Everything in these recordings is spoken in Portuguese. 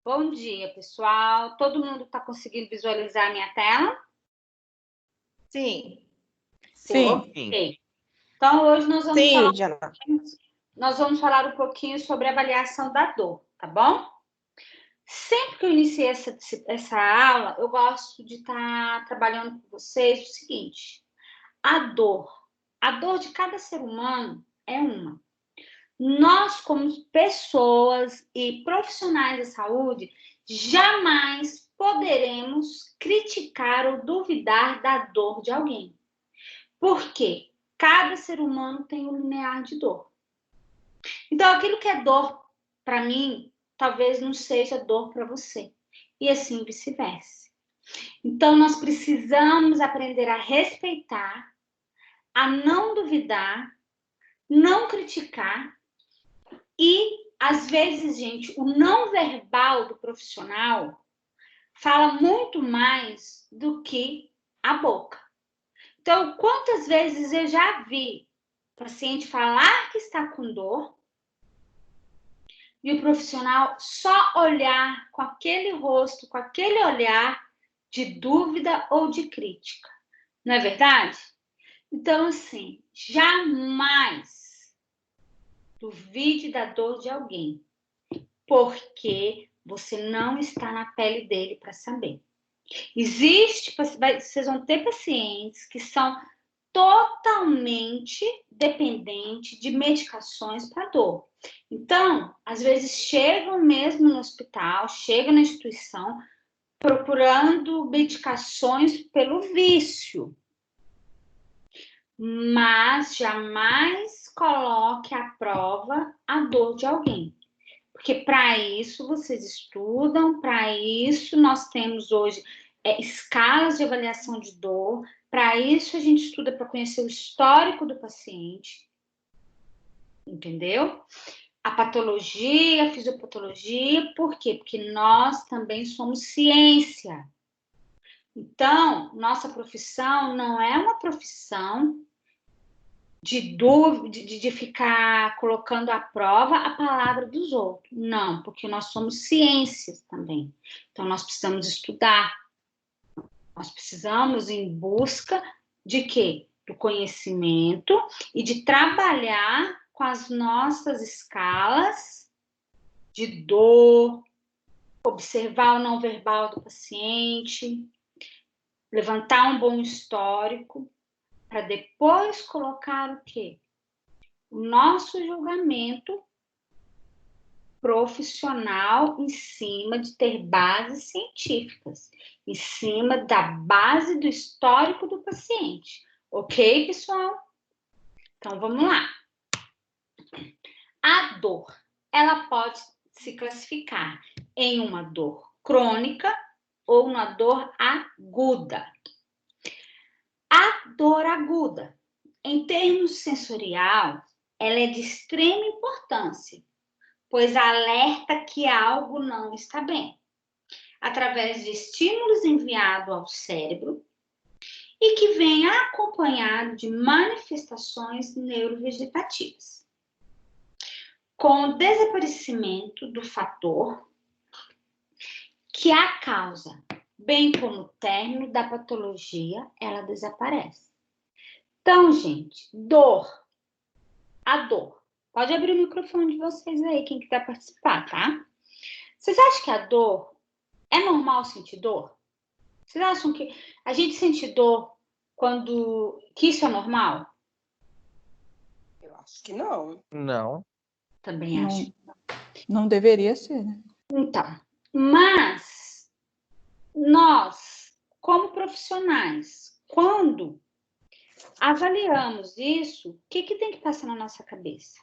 Bom dia, pessoal. Todo mundo está conseguindo visualizar a minha tela? Sim. Ok. Então, hoje Jana. nós vamos falar um pouquinho sobre a avaliação da dor, tá bom? Sempre que eu iniciei essa aula, eu gosto de estar trabalhando com vocês o seguinte: a dor de cada ser humano é uma. Nós, como pessoas e profissionais da saúde, jamais poderemos criticar ou duvidar da dor de alguém. Por quê? Cada ser humano tem um limiar de dor. Então, aquilo que é dor para mim, talvez não seja dor para você. E assim vice-versa. Então, nós precisamos aprender a respeitar, a não duvidar, não criticar. E, às vezes, gente, o não verbal do profissional fala muito mais do que a boca. Então, quantas vezes eu já vi o paciente falar que está com dor e o profissional só olhar com aquele rosto, com aquele olhar de dúvida ou de crítica. Não é verdade? Então, assim, jamais duvide da dor de alguém, porque você não está na pele dele para saber. Vocês vão ter pacientes que são totalmente dependentes de medicações para dor. Então, às vezes chegam mesmo no hospital, chegam na instituição procurando medicações pelo vício. Mas jamais coloque à prova a dor de alguém. Porque para isso vocês estudam, para isso nós temos hoje escalas de avaliação de dor, para isso a gente estuda para conhecer o histórico do paciente, entendeu? A patologia, a fisiopatologia, por quê? Porque nós também somos ciência. Então, nossa profissão não é uma profissão de dúvida, de ficar colocando à prova a palavra dos outros. Não, porque nós somos ciências também. Então, nós precisamos estudar. Nós precisamos ir em busca de quê? Do conhecimento e de trabalhar com as nossas escalas de dor, observar o não verbal do paciente, levantar um bom histórico, para depois colocar o quê? O nosso julgamento profissional em cima de ter bases científicas, em cima da base do histórico do paciente. Ok, pessoal? Então, vamos lá. A dor, ela pode se classificar em uma dor crônica ou uma dor aguda. A dor aguda, em termos sensorial, ela é de extrema importância, pois alerta que algo não está bem, através de estímulos enviados ao cérebro e que vem acompanhado de manifestações neurovegetativas. Com o desaparecimento do fator que a causa, bem como o término da patologia, ela desaparece. Então, gente, a dor. Pode abrir o microfone de vocês aí, quem quiser participar, tá? Vocês acham que a dor é normal sentir dor? Vocês acham que a gente sente dor que isso é normal? Eu acho que não. Não. Também acho. Não deveria ser, né? Então, mas nós, como profissionais, quando avaliamos isso, o que tem que passar na nossa cabeça?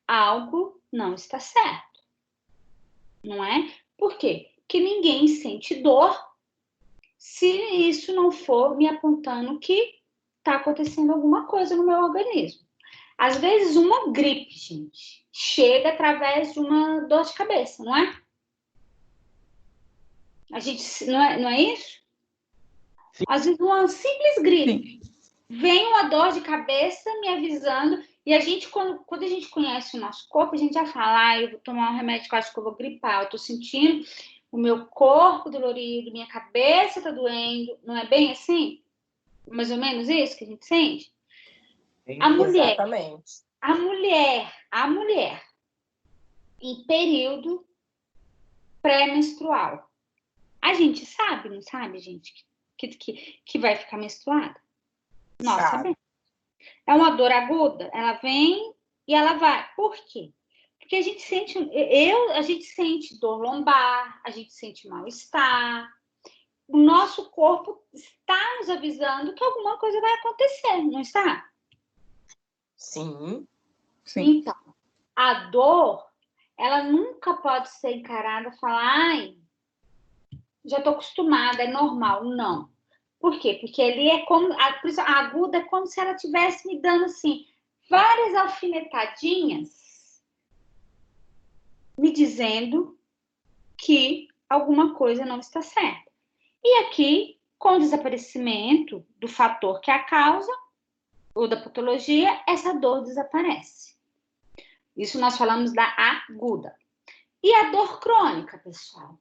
Algo não está certo, não é? Por quê? Porque ninguém sente dor se isso não for me apontando que está acontecendo alguma coisa no meu organismo. Às vezes, uma gripe, gente, chega através de uma dor de cabeça, não é? A gente, não é isso? Sim. Às vezes, uma simples gripe. Sim. Vem uma dor de cabeça me avisando, E a gente, quando a gente conhece o nosso corpo, a gente já fala, eu vou tomar um remédio que eu acho que eu vou gripar, eu tô sentindo o meu corpo dolorido, minha cabeça tá doendo, não é bem assim? Mais ou menos isso que a gente sente? A mulher, Exatamente. a mulher, em período pré-menstrual, a gente sabe, não sabe, gente, que vai ficar menstruada? Nós sabemos. É uma dor aguda, ela vem e ela vai. Por quê? Porque a gente sente dor lombar, a gente sente mal-estar. O nosso corpo está nos avisando que alguma coisa vai acontecer, não está? Sim. Sim. Então, a dor, ela nunca pode ser encarada e falar, ai, já estou acostumada, é normal. Não. Por quê? Porque ali é como, a aguda é como se ela estivesse me dando, assim, várias alfinetadinhas, me dizendo que alguma coisa não está certa. E aqui, com o desaparecimento do fator que é a causa, ou da patologia, essa dor desaparece. Isso nós falamos da aguda. E a dor crônica, pessoal?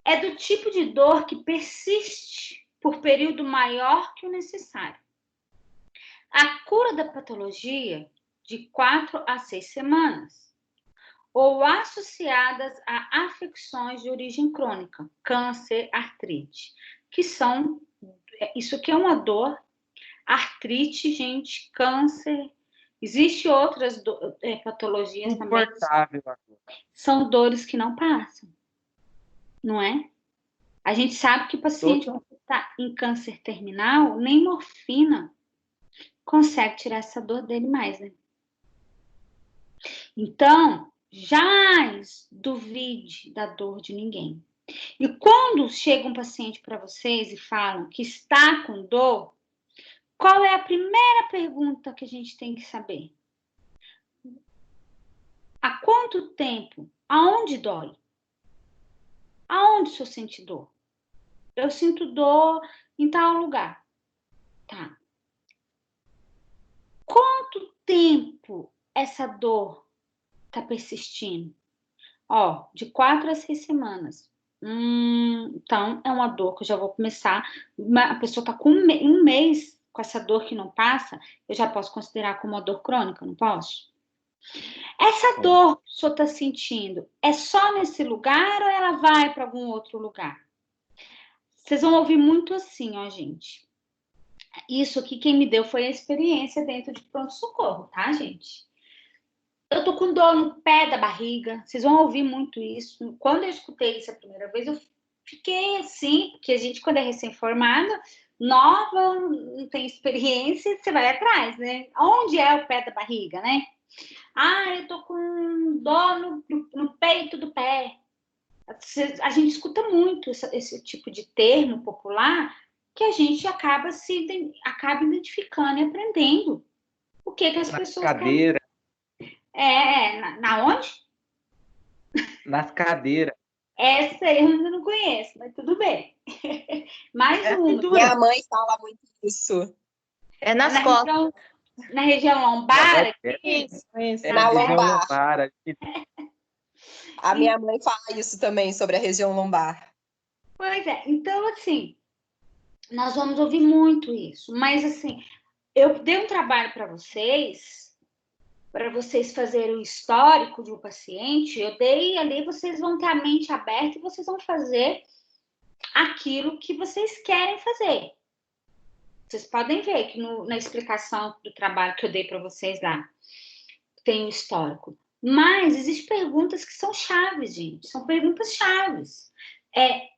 É do tipo de dor que persiste por período maior que o necessário. A cura da patologia de 4 a 6 semanas, ou associadas a afecções de origem crônica, câncer, artrite, que são, isso aqui é uma dor, artrite, gente, câncer, existe outras patologias também, são dores que não passam, não é? A gente sabe que o paciente que está em câncer terminal, nem morfina consegue tirar essa dor dele mais, né? Então, jamais duvide da dor de ninguém. E quando chega um paciente para vocês e falam que está com dor, qual é a primeira pergunta que a gente tem que saber? Há quanto tempo? Aonde dói? Aonde o senhor sente dor? Eu sinto dor em tal lugar. Tá. Quanto tempo essa dor está persistindo? Ó, de 4 a 6 semanas. Então, é uma dor que eu já vou começar. A pessoa está com um mês com essa dor que não passa, eu já posso considerar como uma dor crônica, não posso? Essa dor que o senhor está sentindo, é só nesse lugar ou ela vai para algum outro lugar? Vocês vão ouvir muito assim, ó, gente. Isso aqui quem me deu foi a experiência dentro de pronto-socorro, tá, gente? Eu tô com dor no pé da barriga. Vocês vão ouvir muito isso. Quando eu escutei isso a primeira vez, eu fiquei assim, porque a gente, quando é recém-formada, nova, não tem experiência, você vai atrás, né? Onde é o pé da barriga, né? Ah, eu tô com dor no peito do pé. A gente escuta muito esse tipo de termo popular que a gente acaba identificando e aprendendo o que as pessoas cadeira. Na onde? Nas cadeiras. Essa eu ainda não conheço, mas tudo bem. Mais uma. Minha mãe fala muito isso. É nas costas. Na região lombar? Isso. Na lombar. lombar. A minha mãe fala isso também, sobre a região lombar. Pois é. Então, assim, nós vamos ouvir muito isso. Mas, assim, eu dei um trabalho para vocês fazerem o histórico de um paciente. Eu dei ali, vocês vão ter a mente aberta e vocês vão fazer aquilo que vocês querem fazer. Vocês podem ver que na explicação do trabalho que eu dei para vocês lá, tem o histórico. Mas existem perguntas que são chaves, gente. São perguntas chaves.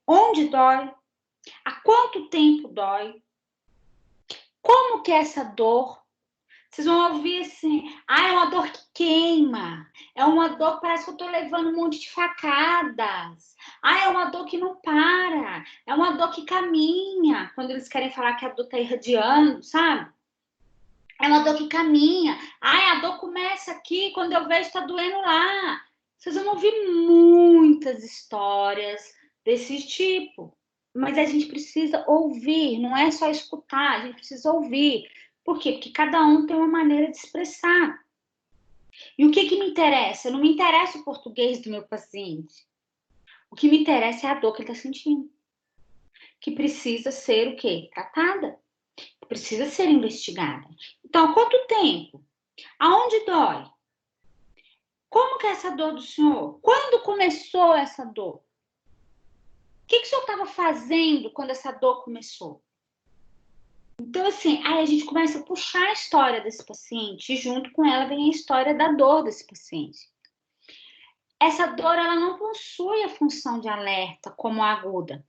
Onde dói? Há quanto tempo dói? Como que é essa dor? Vocês vão ouvir assim, é uma dor que queima, é uma dor que parece que eu estou levando um monte de facadas, é uma dor que não para, é uma dor que caminha, quando eles querem falar que a dor está irradiando, sabe? É uma dor que caminha, a dor começa aqui, quando eu vejo está doendo lá. Vocês vão ouvir muitas histórias desse tipo, mas a gente precisa ouvir, não é só escutar, a gente precisa ouvir. Por quê? Porque cada um tem uma maneira de expressar. E o que me interessa? Não me interessa o português do meu paciente. O que me interessa é a dor que ele está sentindo. Que precisa ser o quê? Tratada. Que precisa ser investigada. Então, há quanto tempo? Aonde dói? Como que é essa dor do senhor? Quando começou essa dor? O que o senhor estava fazendo quando essa dor começou? Então, assim, aí a gente começa a puxar a história desse paciente e junto com ela vem a história da dor desse paciente. Essa dor, ela não possui a função de alerta como a aguda.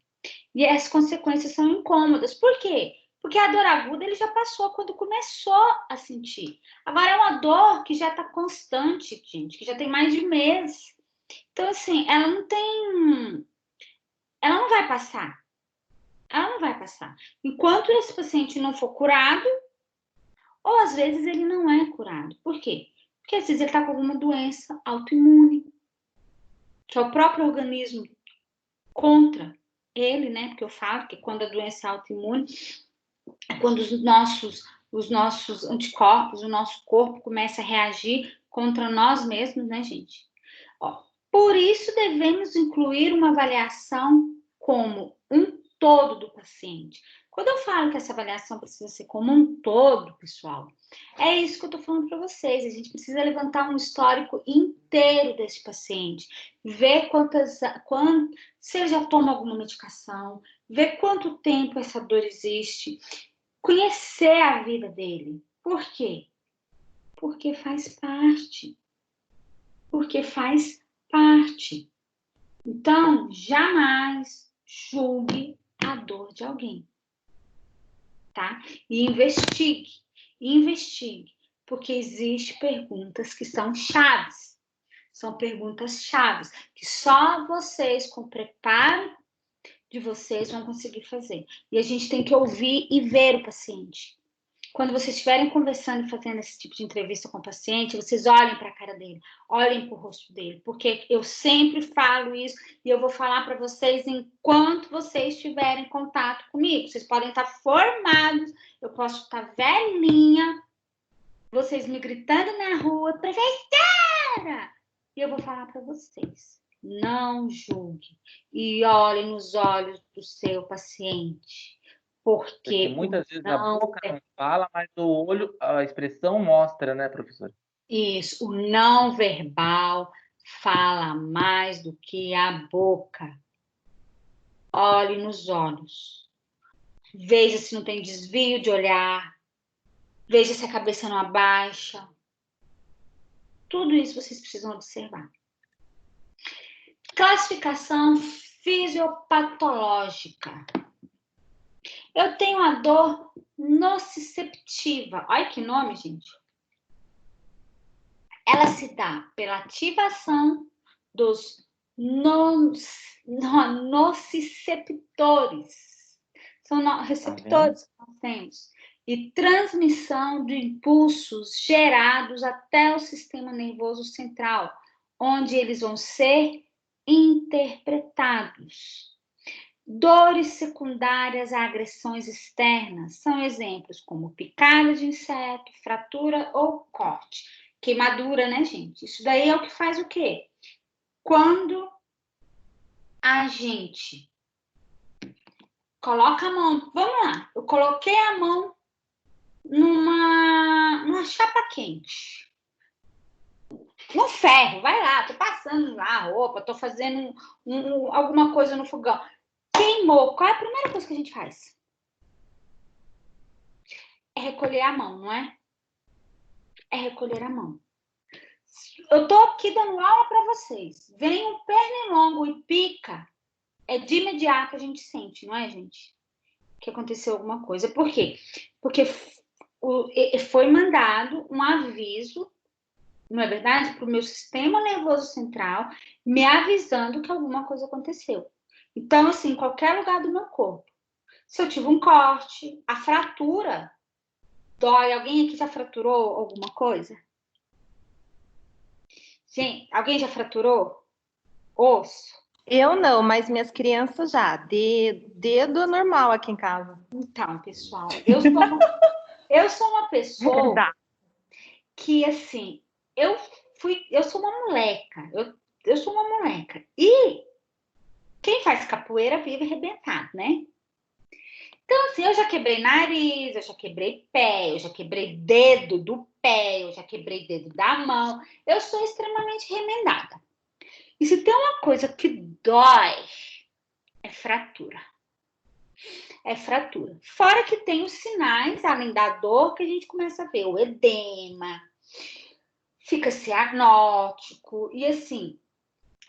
E as consequências são incômodas. Por quê? Porque a dor aguda ele já passou quando começou a sentir. Agora é uma dor que já está constante, gente, que já tem mais de mês. Então, assim, ela não vai passar. Ela não vai passar. Enquanto esse paciente não for curado, ou às vezes ele não é curado. Por quê? Porque às vezes ele está com alguma doença autoimune, que é o próprio organismo contra ele, né? Porque eu falo que quando a doença é autoimune, é quando os nossos anticorpos, o nosso corpo começa a reagir contra nós mesmos, né, gente? Ó, por isso devemos incluir uma avaliação como um todo do paciente. Quando eu falo que essa avaliação precisa ser como um todo, pessoal, é isso que eu estou falando para vocês. A gente precisa levantar um histórico inteiro desse paciente, ver se ele já toma alguma medicação, ver quanto tempo essa dor existe, conhecer a vida dele. Por quê? Porque faz parte. Porque faz parte. Então, jamais julgue a dor de alguém, tá? E investigue, porque existem perguntas que são chaves. São perguntas chaves que só vocês, com o preparo de vocês, vão conseguir fazer. E a gente tem que ouvir e ver o paciente. Quando vocês estiverem conversando e fazendo esse tipo de entrevista com o paciente, vocês olhem para a cara dele, olhem para o rosto dele, porque eu sempre falo isso e eu vou falar para vocês enquanto vocês tiverem contato comigo. Vocês podem estar formados, eu posso estar velhinha, vocês me gritando na rua, professora! E eu vou falar para vocês, não julgue e olhe nos olhos do seu paciente. Porque muitas vezes a boca não fala, mas o olho, a expressão mostra, né, professor? Isso, o não verbal fala mais do que a boca. Olhe nos olhos. Veja se não tem desvio de olhar. Veja se a cabeça não abaixa. Tudo isso vocês precisam observar. Classificação fisiopatológica. Eu tenho a dor nociceptiva. Olha que nome, gente. Ela se dá pela ativação dos nociceptores. São receptores que nós temos. E transmissão de impulsos gerados até o sistema nervoso central, onde eles vão ser interpretados. Dores secundárias a agressões externas são exemplos como picada de inseto, fratura ou corte. Queimadura, né, gente? Isso daí é o que faz o quê? Quando a gente coloca a mão... Vamos lá. Eu coloquei a mão numa chapa quente. No ferro, vai lá. Tô passando lá a roupa, tô fazendo alguma coisa no fogão. Queimou. Qual é a primeira coisa que a gente faz? É recolher a mão, não é? É recolher a mão. Eu tô aqui dando aula para vocês. Vem um pernilongo e pica, é de imediato a gente sente, não é, gente? Que aconteceu alguma coisa. Por quê? Porque foi mandado um aviso, não é verdade? Para o meu sistema nervoso central, me avisando que alguma coisa aconteceu. Então, assim, em qualquer lugar do meu corpo. Se eu tive um corte, a fratura dói. Alguém aqui já fraturou alguma coisa? Gente, alguém já fraturou osso? Eu não, mas minhas crianças já. Dedo normal aqui em casa. Então, pessoal, Eu sou uma pessoa Verdade. que, assim, eu sou uma moleca. Eu sou uma moleca. E quem faz capoeira vive arrebentado, né? Então, assim, eu já quebrei nariz, eu já quebrei pé, eu já quebrei dedo do pé, eu já quebrei dedo da mão. Eu sou extremamente remendada. E se tem uma coisa que dói, é fratura. É fratura. Fora que tem os sinais, além da dor, que a gente começa a ver o edema, fica cianótico, e assim,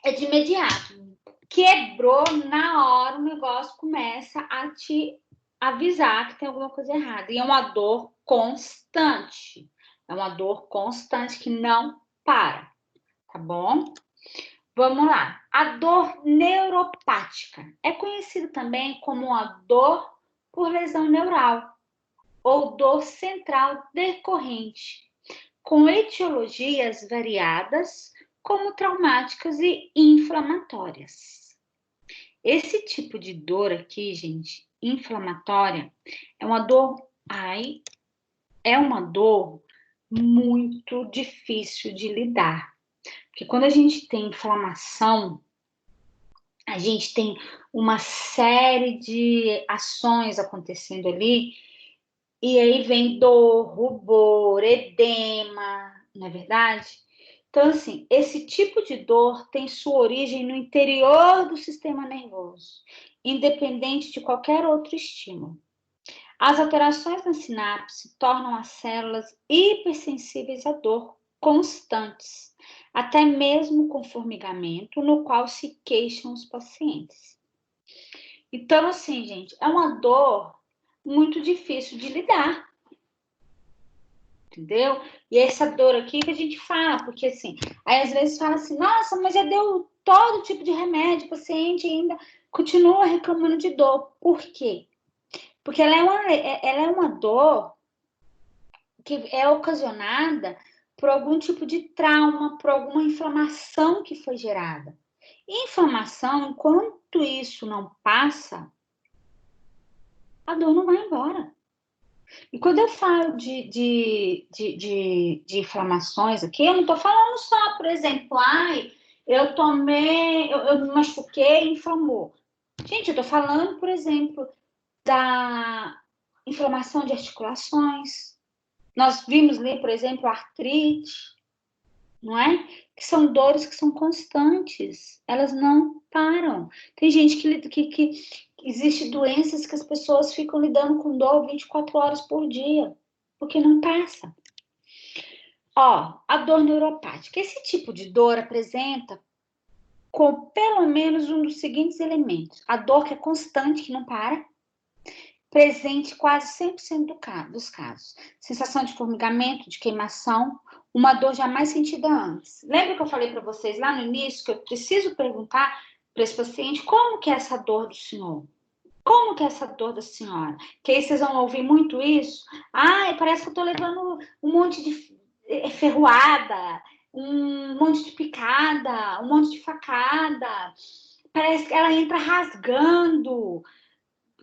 é de imediato. Quebrou, na hora o negócio começa a te avisar que tem alguma coisa errada. E é uma dor constante. É uma dor constante que não para, tá bom? Vamos lá. A dor neuropática é conhecida também como a dor por lesão neural ou dor central decorrente, com etiologias variadas, como traumáticas e inflamatórias. Esse tipo de dor aqui, gente, inflamatória, é uma dor, é uma dor muito difícil de lidar. Porque quando a gente tem inflamação, a gente tem uma série de ações acontecendo ali, e aí vem dor, rubor, edema, não é verdade? Então, assim, esse tipo de dor tem sua origem no interior do sistema nervoso, independente de qualquer outro estímulo. As alterações na sinapse tornam as células hipersensíveis à dor constantes, até mesmo com formigamento, no qual se queixam os pacientes. Então, assim, gente, é uma dor muito difícil de lidar, entendeu? E essa dor aqui que a gente fala, porque assim, aí às vezes fala assim, nossa, mas já deu todo tipo de remédio, o paciente ainda continua reclamando de dor. Por quê? Porque ela é uma dor que é ocasionada por algum tipo de trauma, por alguma inflamação que foi gerada. E inflamação, enquanto isso não passa, a dor não vai embora. E quando eu falo de inflamações aqui, eu não estou falando só, por exemplo, eu tomei, eu me machuquei e inflamou. Gente, eu estou falando, por exemplo, da inflamação de articulações. Nós vimos ali, por exemplo, artrite, não é? Que são dores que são constantes, elas não param. Tem gente que existe doenças que as pessoas ficam lidando com dor 24 horas por dia, porque não passa. Ó, a dor neuropática. Esse tipo de dor apresenta com pelo menos um dos seguintes elementos: a dor que é constante, que não para, presente quase 100% dos casos. Sensação de formigamento, de queimação, uma dor jamais sentida antes. Lembra que eu falei para vocês lá no início que eu preciso perguntar para esse paciente como que é essa dor do senhor? Como que é essa dor da senhora? Que aí vocês vão ouvir muito isso. Parece que eu estou levando um monte de ferroada, um monte de picada, um monte de facada. Parece que ela entra rasgando.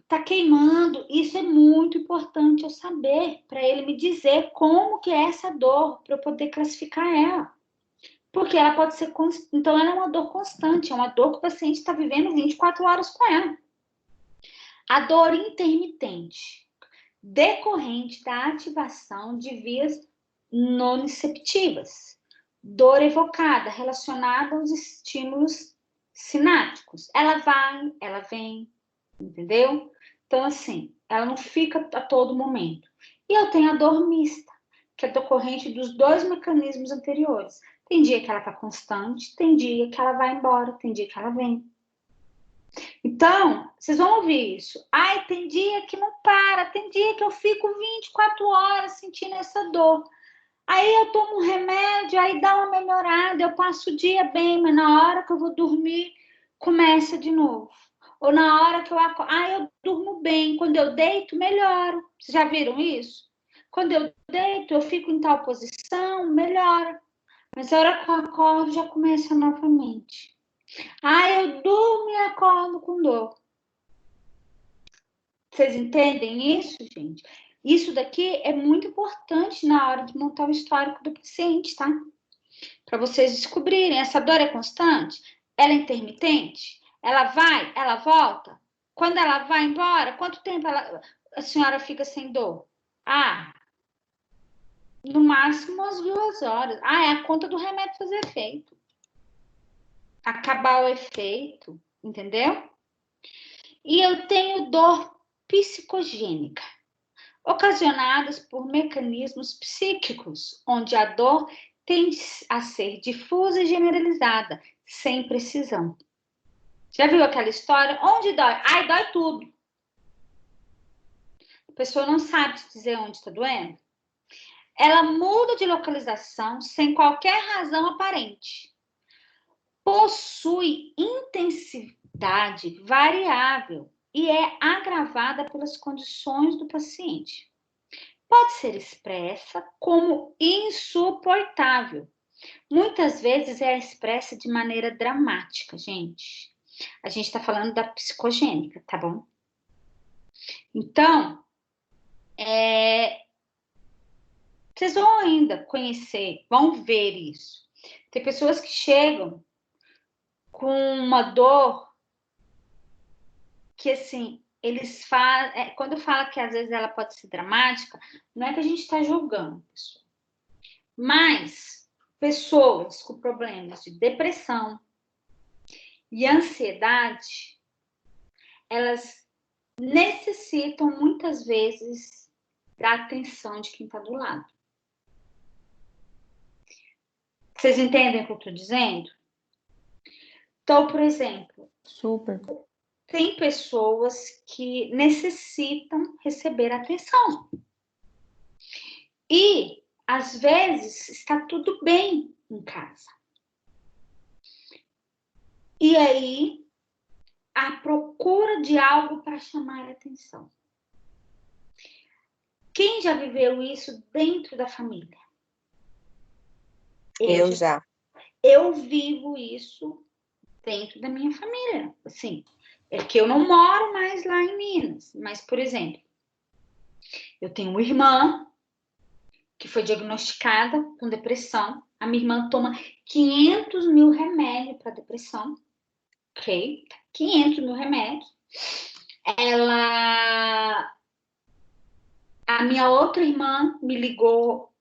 Tá queimando, isso é muito importante eu saber, para ele me dizer como que é essa dor, para eu poder classificar ela. Porque ela pode ser, então ela é uma dor constante, é uma dor que o paciente está vivendo 24 horas com ela. A dor intermitente, decorrente da ativação de vias nociceptivas. Dor evocada, relacionada aos estímulos sinápticos. Ela vai, ela vem, entendeu? Então, assim, ela não fica a todo momento. E eu tenho a dor mista, que é decorrente dos dois mecanismos anteriores. Tem dia que ela está constante, tem dia que ela vai embora, tem dia que ela vem. Então, vocês vão ouvir isso. Tem dia que não para, tem dia que eu fico 24 horas sentindo essa dor. Aí eu tomo um remédio, aí dá uma melhorada, eu passo o dia bem, mas na hora que eu vou dormir, começa de novo. Ou na hora que eu acordo, eu durmo bem. Quando eu deito, melhoro. Vocês já viram isso? Quando eu deito, eu fico em tal posição, melhora. Mas a hora que eu acordo, já começa novamente. Eu durmo e acordo com dor. Vocês entendem isso, gente? Isso daqui é muito importante na hora de montar o histórico do paciente, tá? Para vocês descobrirem, essa dor é constante? Ela é intermitente? Ela vai? Ela volta? Quando ela vai embora, quanto tempo a senhora fica sem dor? Ah, no máximo umas 2 horas. Ah, é a conta do remédio fazer efeito. Acabar o efeito, entendeu? E eu tenho dor psicogênica, ocasionadas por mecanismos psíquicos, onde a dor tende a ser difusa e generalizada, sem precisão. Já viu aquela história? Onde dói? Ai, dói tudo. A pessoa não sabe te dizer onde está doendo. Ela muda de localização sem qualquer razão aparente. Possui intensidade variável e é agravada pelas condições do paciente. Pode ser expressa como insuportável. Muitas vezes é expressa de maneira dramática, gente. A gente está falando da psicogênica, tá bom? Então, vocês vão ainda conhecer, vão ver isso. Tem pessoas que chegam com uma dor que, assim, eles fazem... quando fala que às vezes ela pode ser dramática, não é que a gente está julgando, pessoal. Mas pessoas com problemas de depressão e ansiedade, elas necessitam muitas vezes da atenção de quem está do lado. Vocês entendem o que eu estou dizendo? Então, por exemplo, Super. tem pessoas que necessitam receber atenção. E, às vezes, está tudo bem em casa. E aí, a procura de algo para chamar a atenção. Quem já viveu isso dentro da família? Eu já. Eu vivo isso dentro da minha família. Assim, é que eu não moro mais lá em Minas. Mas, por exemplo, eu tenho uma irmã que foi diagnosticada com depressão. A minha irmã toma 500 mil remédios para depressão. Ok? 500 mil remédios. A minha outra irmã me ligou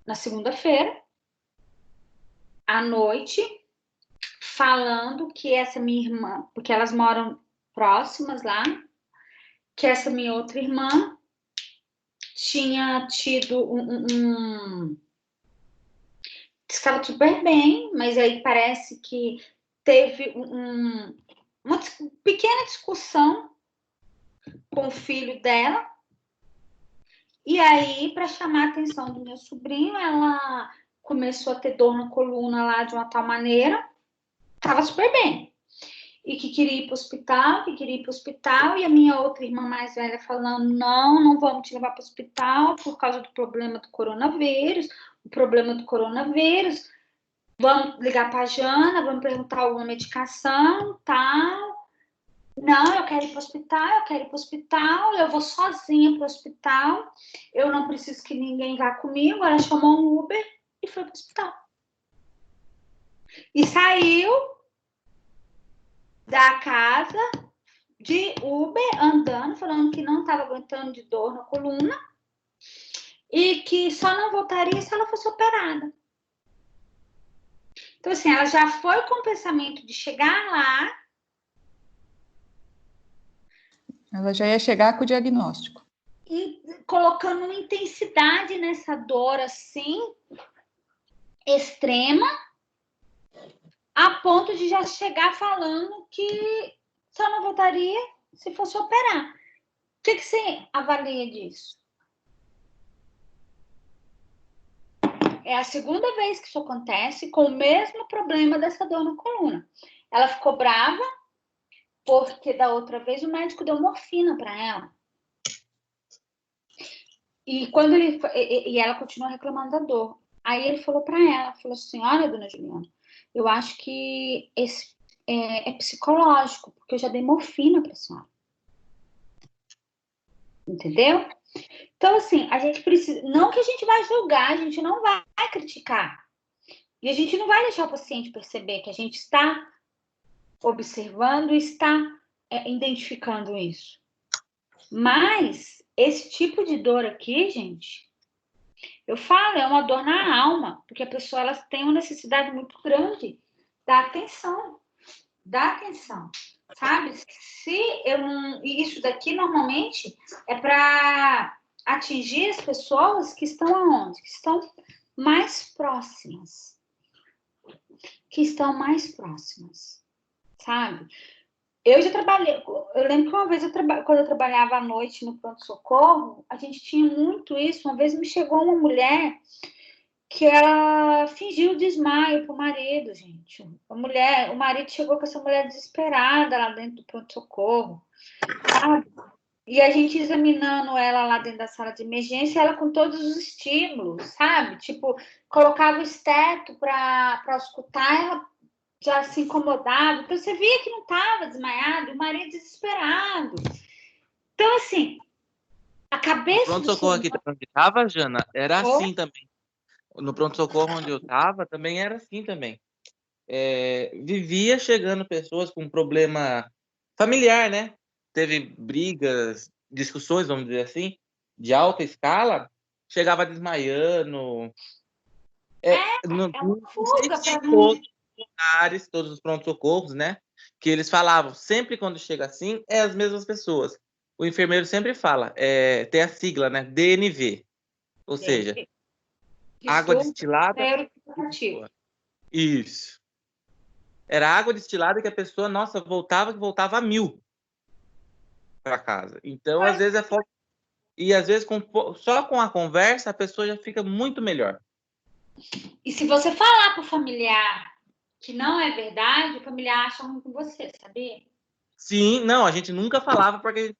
na segunda-feira, à noite, falando que essa minha irmã, porque elas moram próximas lá, que essa minha outra irmã tinha tido estava super bem, mas aí parece que teve uma pequena discussão com o filho dela. E aí, para chamar a atenção do meu sobrinho, ela começou a ter dor na coluna lá de uma tal maneira, estava super bem. E que queria ir para o hospital, e a minha outra irmã mais velha falando, não vamos te levar para o hospital por causa do problema do coronavírus, vamos ligar para a Jana, vamos perguntar alguma medicação, tal. Não, eu quero ir para o hospital, eu vou sozinha para o hospital, eu não preciso que ninguém vá comigo. Ela chamou um Uber e foi para o hospital. E saiu da casa de Uber, andando, falando que não estava aguentando de dor na coluna e que só não voltaria se ela fosse operada. Então, assim, ela já foi com o pensamento de chegar lá. Ela já ia chegar com o diagnóstico. E colocando uma intensidade nessa dor, assim, extrema, a ponto de já chegar falando que só não voltaria se fosse operar. O que você avalia disso? É a segunda vez que isso acontece com o mesmo problema dessa dor na coluna. Ela ficou brava porque da outra vez o médico deu morfina para ela. E quando e ela continuou reclamando da dor. Aí ele falou para ela, falou assim, olha, dona Juliana, eu acho que esse é psicológico, porque eu já dei morfina para a senhora. Entendeu? Então, assim, a gente precisa. Não que a gente vai julgar, a gente não vai criticar. E a gente não vai deixar o paciente perceber que a gente está observando e está identificando isso. Mas esse tipo de dor aqui, gente, eu falo, é uma dor na alma, porque a pessoa ela tem uma necessidade muito grande da atenção, sabe? Se eu não, e isso daqui normalmente é para atingir as pessoas que estão aonde? Que estão mais próximas. Sabe? Eu já trabalhei, eu lembro que uma vez quando eu trabalhava à noite no pronto-socorro, a gente tinha muito isso. Uma vez me chegou uma mulher que ela fingiu desmaio pro marido, gente. O marido chegou com essa mulher desesperada lá dentro do pronto-socorro. E a gente examinando ela lá dentro da sala de emergência, ela com todos os estímulos, sabe? Tipo, colocava o esteto para escutar, ela já se incomodava. Então, você via que não estava desmaiado, o marido desesperado. Então, assim, a cabeça... Pronto-socorro aqui onde estava, Jana, era assim também. No pronto-socorro onde eu estava, também era assim também. Vivia chegando pessoas com problema familiar, né? Teve brigas, discussões, vamos dizer assim, de alta escala, chegava desmaiando. Não sei se todos os lugares, todos os pronto-socorros, né? Que eles falavam, sempre quando chega assim, é as mesmas pessoas. O enfermeiro sempre fala, tem a sigla, né? DNV. Ou seja, água destilada. Isso. Era água destilada que a pessoa, nossa, voltava a 1000 para casa. Então, às vezes é falta. E às vezes, só com a conversa, a pessoa já fica muito melhor. E se você falar para o familiar que não é verdade, o familiar acha ruim com você, sabia? Sim, não, a gente nunca falava, porque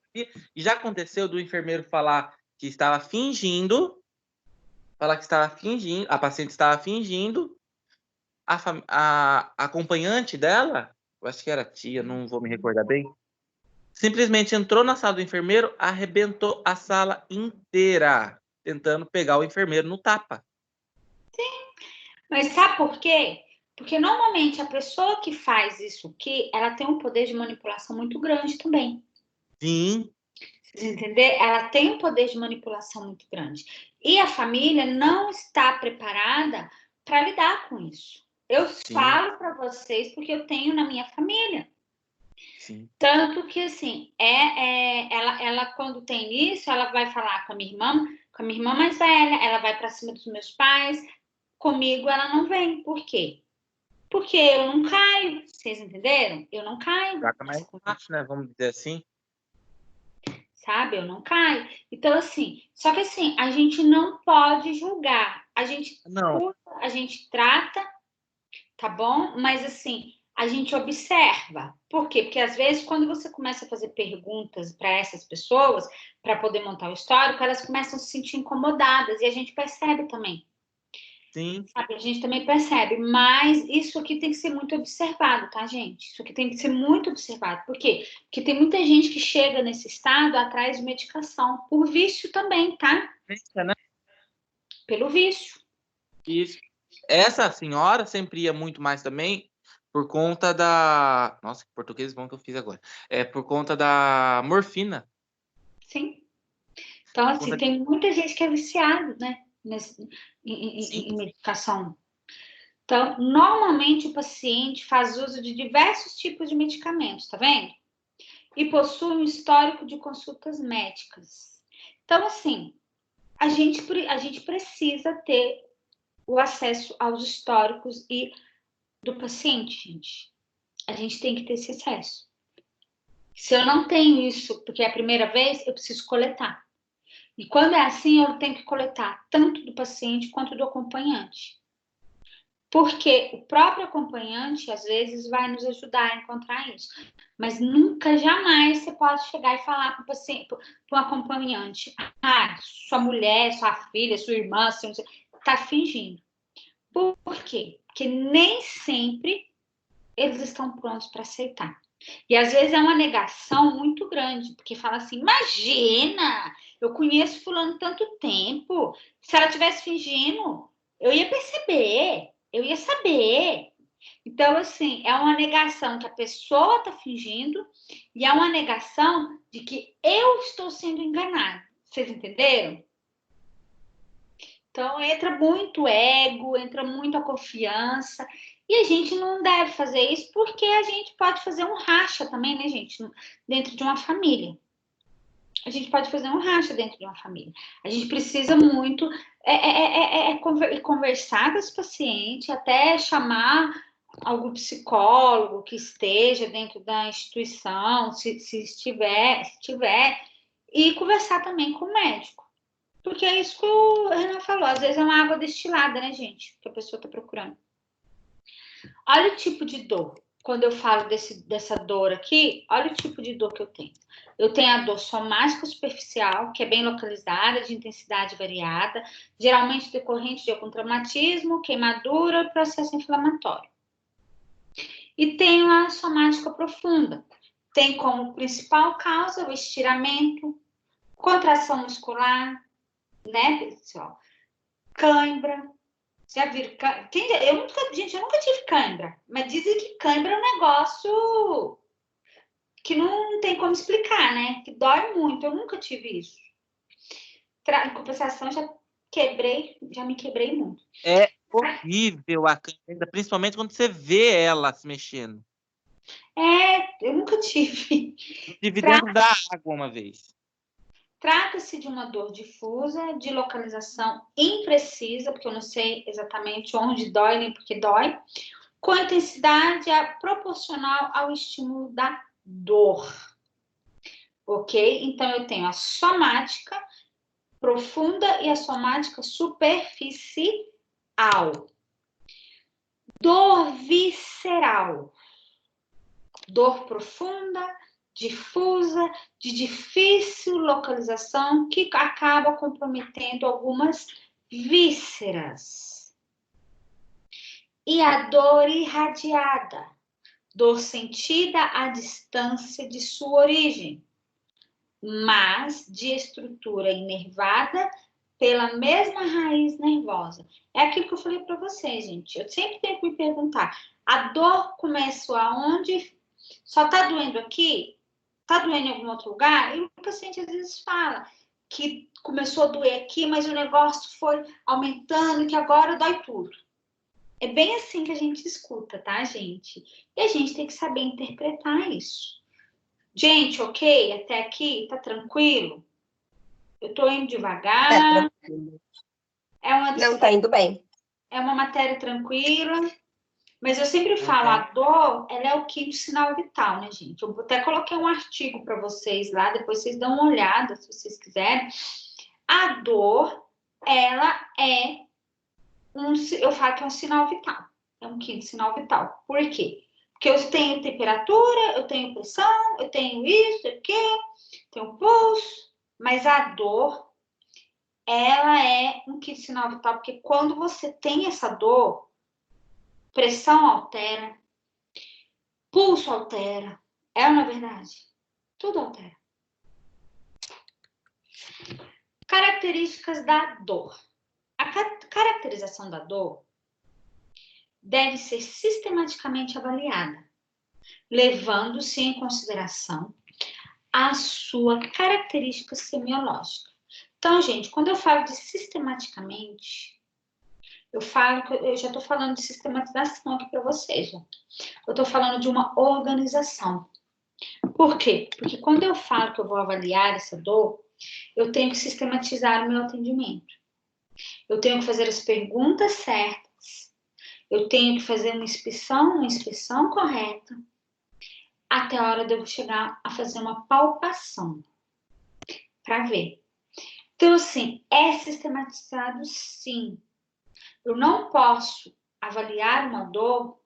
já aconteceu do enfermeiro falar que estava fingindo, a paciente estava fingindo, a acompanhante dela, eu acho que era tia, não vou me recordar bem, simplesmente entrou na sala do enfermeiro, arrebentou a sala inteira, tentando pegar o enfermeiro no tapa. Sim, mas sabe por quê? Porque normalmente a pessoa que faz isso aqui, ela tem um poder de manipulação muito grande também. Sim. Entender? Ela tem um poder de manipulação muito grande. E a família não está preparada para lidar com isso. Eu falo para vocês porque eu tenho na minha família. Sim. Tanto que, assim, ela quando tem isso, ela vai falar com a minha irmã mais velha, ela vai para cima dos meus pais. Comigo ela não vem. Por quê? Porque eu não caio. Vocês entenderam? Eu não caio. Gato mais baixo, né? Vamos dizer assim. Sabe? Eu não caio. Então, assim, só que assim, a gente não pode julgar. A gente escuta, a gente trata, tá bom? Mas assim, a gente observa. Por quê? Porque às vezes, quando você começa a fazer perguntas para essas pessoas, para poder montar o histórico, elas começam a se sentir incomodadas e a gente percebe também. Sim. Sabe? A gente também percebe, mas isso aqui tem que ser muito observado, tá, gente? Isso aqui tem que ser muito observado. Por quê? Porque tem muita gente que chega nesse estado atrás de medicação, por vício também, tá? Né? Pelo vício. Isso. Essa senhora sempre ia muito mais também por conta da... Nossa, que português bom que eu fiz agora. Por conta da morfina. Sim. Então, assim, tem muita gente que é viciado, né? Em medicação. Então, normalmente o paciente faz uso de diversos tipos de medicamentos, tá vendo? E possui um histórico de consultas médicas. Então, assim, a gente precisa ter o acesso aos históricos do paciente, gente. A gente tem que ter esse acesso. Se eu não tenho isso, porque é a primeira vez, eu preciso coletar. E quando é assim, eu tenho que coletar tanto do paciente quanto do acompanhante. Porque o próprio acompanhante, às vezes, vai nos ajudar a encontrar isso. Mas nunca, jamais, você pode chegar e falar para o paciente, para o acompanhante: sua mulher, sua filha, sua irmã, está fingindo. Por quê? Porque nem sempre eles estão prontos para aceitar. E às vezes é uma negação muito grande, porque fala assim: imagina, eu conheço fulano tanto tempo, se ela estivesse fingindo, eu ia perceber, eu ia saber. Então, assim, é uma negação que a pessoa está fingindo e é uma negação de que eu estou sendo enganada. Vocês entenderam? Então, entra muito ego, entra muito a confiança. E a gente não deve fazer isso porque a gente pode fazer um racha também, né, gente? Dentro de uma família. A gente pode fazer um racha dentro de uma família. A gente precisa muito conversar com esse paciente, até chamar algum psicólogo que esteja dentro da instituição, se estiver, e conversar também com o médico. Porque é isso que o Renan falou, às vezes é uma água destilada, né, gente? Que a pessoa está procurando. Olha o tipo de dor. Quando eu falo dessa dor aqui, olha o tipo de dor que eu tenho. Eu tenho a dor somática superficial, que é bem localizada, de intensidade variada, geralmente decorrente de algum traumatismo, queimadura, processo inflamatório. E tenho a somática profunda. Tem como principal causa o estiramento, contração muscular, né, pessoal? Cãibra. Já viram? Gente, eu nunca tive cãibra, mas dizem que cãibra é um negócio que não tem como explicar, né? Que dói muito. Eu nunca tive isso. Em compensação, já me quebrei muito. É horrível a cãibra, principalmente quando você vê ela se mexendo. Eu nunca tive. Eu tive dentro da água uma vez. Trata-se de uma dor difusa, de localização imprecisa, porque eu não sei exatamente onde dói, nem porque dói, com intensidade proporcional ao estímulo da dor. Ok? Então, eu tenho a somática profunda e a somática superficial. Dor visceral. Dor profunda, difusa, de difícil localização, que acaba comprometendo algumas vísceras. E a dor irradiada, dor sentida à distância de sua origem, mas de estrutura inervada pela mesma raiz nervosa. É aquilo que eu falei para vocês, gente. Eu sempre tenho que me perguntar: a dor começa aonde? Só tá doendo aqui? Tá doendo em algum outro lugar? E o paciente às vezes fala que começou a doer aqui, mas o negócio foi aumentando, que agora dói tudo. É bem assim que a gente escuta, tá, gente? E a gente tem que saber interpretar isso. Gente, ok? Até aqui? Tá tranquilo? Eu tô indo devagar. Não, tá indo bem. É uma matéria tranquila. Mas eu sempre falo, a dor, ela é o quinto sinal vital, né, gente? Eu até coloquei um artigo para vocês lá, depois vocês dão uma olhada, se vocês quiserem. A dor, ela é eu falo que é um sinal vital. É um quinto sinal vital. Por quê? Porque eu tenho temperatura, eu tenho pressão, eu tenho isso, aquilo, tenho pulso, mas a dor, ela é um quinto sinal vital, porque quando você tem essa dor, pressão altera, pulso altera. É ou não é verdade? Tudo altera. Características da dor. A caracterização da dor deve ser sistematicamente avaliada, levando-se em consideração a sua característica semiológica. Então, gente, quando eu falo de sistematicamente, eu já estou falando de sistematização aqui para vocês. Ó. Eu estou falando de uma organização. Por quê? Porque quando eu falo que eu vou avaliar essa dor, eu tenho que sistematizar o meu atendimento. Eu tenho que fazer as perguntas certas. Eu tenho que fazer uma inspeção correta, até a hora de eu chegar a fazer uma palpação, para ver. Então, assim, é sistematizado, sim. Eu não posso avaliar uma dor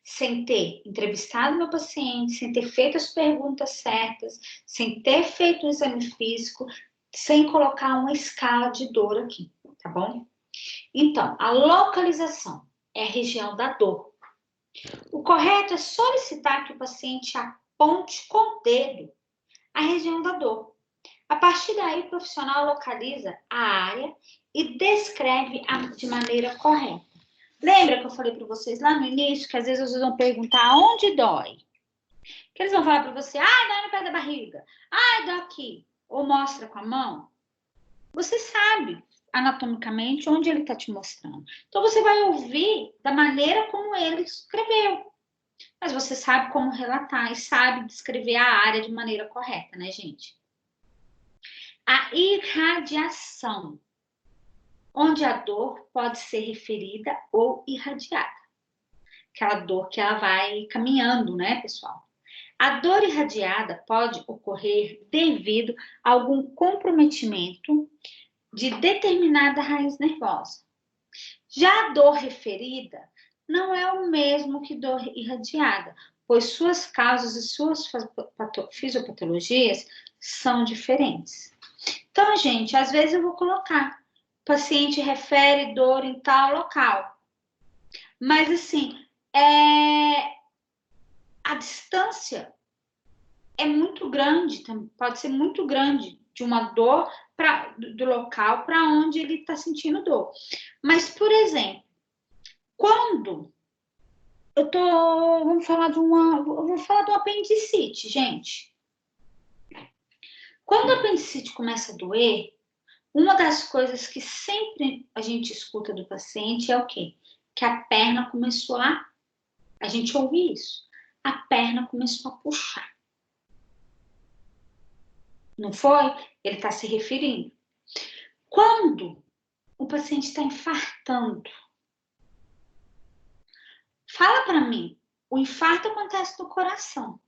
sem ter entrevistado meu paciente, sem ter feito as perguntas certas, sem ter feito um exame físico, sem colocar uma escala de dor aqui, tá bom? Então, a localização é a região da dor. O correto é solicitar que o paciente aponte com o dedo a região da dor. A partir daí, o profissional localiza a área e descreve de maneira correta. Lembra que eu falei para vocês lá no início que às vezes vocês vão perguntar onde dói? Que eles vão falar para você, dói no pé da barriga, dói aqui, ou mostra com a mão. Você sabe anatomicamente onde ele está te mostrando. Então, você vai ouvir da maneira como ele escreveu. Mas você sabe como relatar e sabe descrever a área de maneira correta, né, gente? A irradiação, onde a dor pode ser referida ou irradiada. Aquela dor que ela vai caminhando, né, pessoal? A dor irradiada pode ocorrer devido a algum comprometimento de determinada raiz nervosa. Já a dor referida não é o mesmo que dor irradiada, pois suas causas e suas fisiopatologias são diferentes. Então, gente, às vezes eu vou colocar, o paciente refere dor em tal local. Mas, assim, a distância é muito grande, pode ser muito grande de uma dor do local para onde ele está sentindo dor. Mas, por exemplo, quando vou falar do apendicite, gente. Quando o apendicite começa a doer, uma das coisas que sempre a gente escuta do paciente é o quê? Que a perna começou a gente ouve isso. A perna começou a puxar. Não foi? Ele está se referindo. Quando o paciente está infartando, fala para mim, o infarto acontece no coração.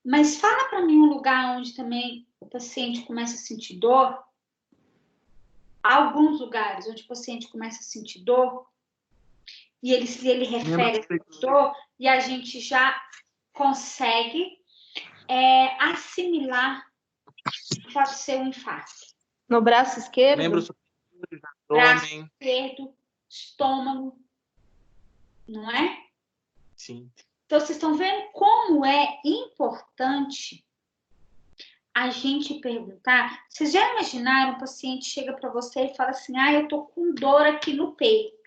Mas fala para mim um lugar onde também o paciente começa a sentir dor. Há alguns lugares onde o paciente começa a sentir dor e ele refere a dor e a gente já consegue assimilar que pode ser um infarto. No braço esquerdo? Braço esquerdo, estômago, não é? Sim. Então, vocês estão vendo como é importante a gente perguntar. Vocês já imaginaram, o paciente chega para você e fala assim, eu tô com dor aqui no peito.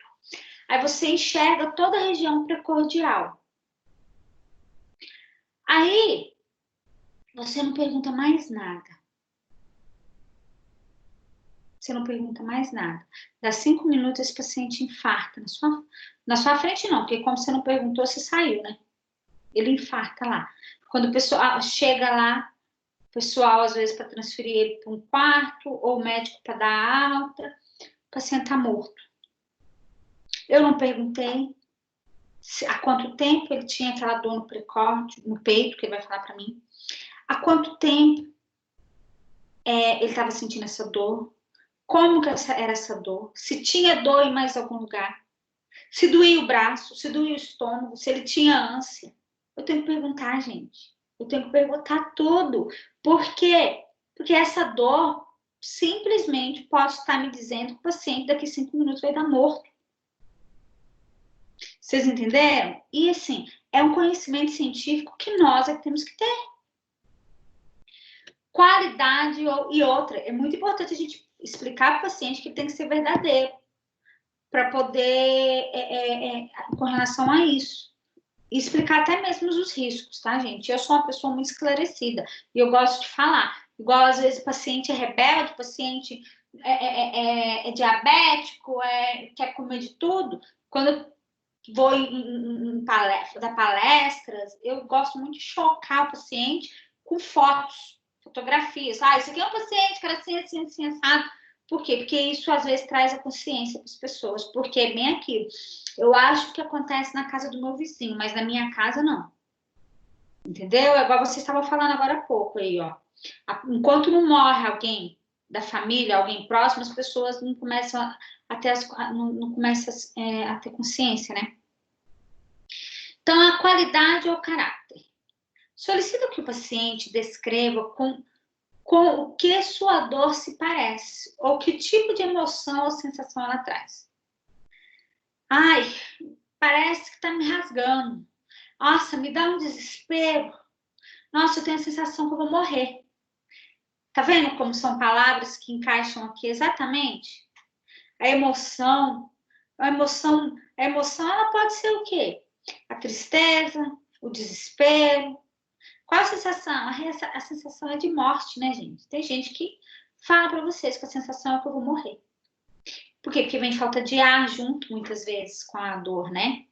Aí você enxerga toda a região precordial. Aí, você não pergunta mais nada. Você não pergunta mais nada. Dá 5 minutos, esse paciente infarta. Na sua frente, não, porque como você não perguntou, você saiu, né? Ele infarta lá. Quando o pessoal chega lá, o pessoal, às vezes, para transferir ele para um quarto, ou o médico para dar alta, o paciente está morto. Eu não perguntei há quanto tempo ele tinha aquela dor no precórdio, no peito, que ele vai falar para mim. Há quanto tempo ele estava sentindo essa dor? Como que era essa dor? Se tinha dor em mais algum lugar? Se doía o braço? Se doía o estômago? Se ele tinha ânsia? Eu tenho que perguntar, gente. Eu tenho que perguntar tudo. Por quê? Porque essa dor simplesmente pode estar me dizendo que o paciente daqui a 5 minutos vai estar morto. Vocês entenderam? E assim, é um conhecimento científico que nós temos que ter. Qualidade e outra. É muito importante a gente explicar para o paciente que tem que ser verdadeiro para poder, com relação a isso. E explicar até mesmo os riscos, tá, gente? Eu sou uma pessoa muito esclarecida e eu gosto de falar. Igual, às vezes, o paciente é rebelde, o paciente é diabético, quer comer de tudo. Quando eu vou dar palestras, eu gosto muito de chocar o paciente com fotografias. Isso aqui é um paciente que era assim, assim, assim, assado. Por quê? Porque isso, às vezes, traz a consciência para as pessoas. Porque é bem aquilo. Eu acho que acontece na casa do meu vizinho, mas na minha casa, não. Entendeu? É igual você estava falando agora há pouco aí, ó. Enquanto não morre alguém da família, alguém próximo, as pessoas não começam a ter consciência, né? Então, a qualidade ou caráter. Solicito que o paciente descreva com o que sua dor se parece, ou que tipo de emoção ou sensação ela traz. parece que está me rasgando. Nossa, me dá um desespero. Nossa, eu tenho a sensação que eu vou morrer. Tá vendo como são palavras que encaixam aqui exatamente? A emoção, ela pode ser o quê? A tristeza, o desespero. Qual a sensação? A sensação é de morte, né, gente? Tem gente que fala para vocês que a sensação é que eu vou morrer. Por quê? Porque vem falta de ar junto, muitas vezes, com a dor, né?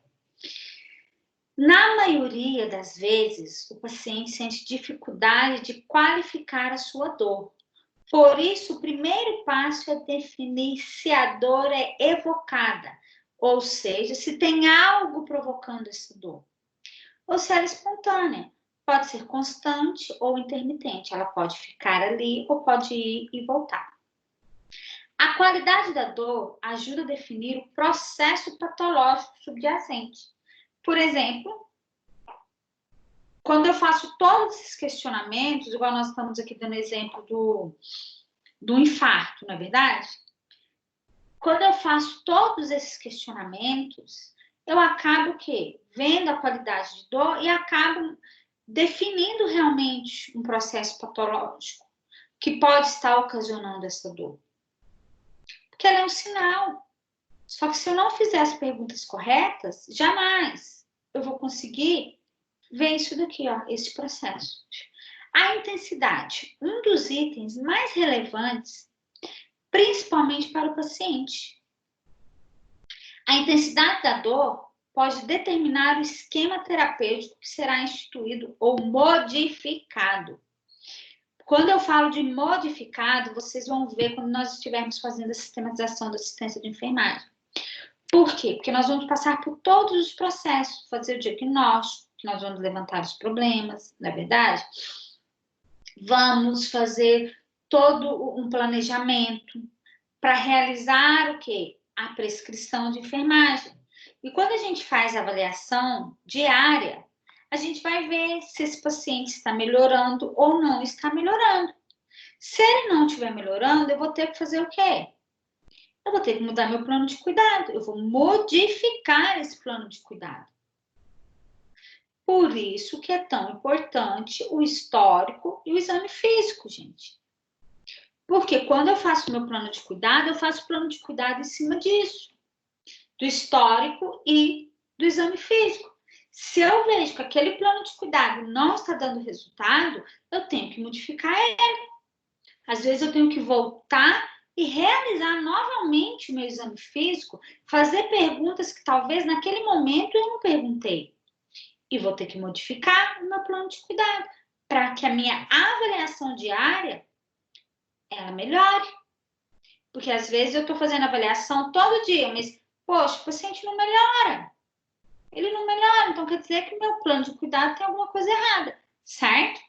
Na maioria das vezes, o paciente sente dificuldade de qualificar a sua dor. Por isso, o primeiro passo é definir se a dor é evocada, ou seja, se tem algo provocando essa dor. Ou se ela é espontânea. Pode ser constante ou intermitente. Ela pode ficar ali ou pode ir e voltar. A qualidade da dor ajuda a definir o processo patológico subjacente. Por exemplo, quando eu faço todos esses questionamentos, igual nós estamos aqui dando exemplo do infarto, não é verdade? Quando eu faço todos esses questionamentos, eu acabo o quê? Vendo a qualidade de dor e acabo definindo realmente um processo patológico que pode estar ocasionando essa dor. Porque ela é um sinal. Só que se eu não fizer as perguntas corretas, jamais eu vou conseguir ver isso daqui, ó, esse processo. A intensidade, um dos itens mais relevantes, principalmente para o paciente. A intensidade da dor pode determinar o esquema terapêutico que será instituído ou modificado. Quando eu falo de modificado, vocês vão ver quando nós estivermos fazendo a sistematização da assistência de enfermagem. Por quê? Porque nós vamos passar por todos os processos, fazer o diagnóstico, nós vamos levantar os problemas, não é verdade? Vamos fazer todo um planejamento para realizar o quê? A prescrição de enfermagem. E quando a gente faz a avaliação diária, a gente vai ver se esse paciente está melhorando ou não está melhorando. Se ele não estiver melhorando, eu vou ter que fazer o quê? Eu vou ter que mudar meu plano de cuidado. Eu vou modificar esse plano de cuidado. Por isso que é tão importante o histórico e o exame físico, gente. Porque quando eu faço meu plano de cuidado, eu faço o plano de cuidado em cima disso. Do histórico e do exame físico. Se eu vejo que aquele plano de cuidado não está dando resultado, eu tenho que modificar ele. Às vezes eu tenho que voltar e realizar novamente o meu exame físico, fazer perguntas que talvez naquele momento eu não perguntei. E vou ter que modificar o meu plano de cuidado para que a minha avaliação diária ela melhore. Porque às vezes eu estou fazendo avaliação todo dia, mas, poxa, o paciente não melhora. Ele não melhora, então quer dizer que o meu plano de cuidado tem alguma coisa errada, certo?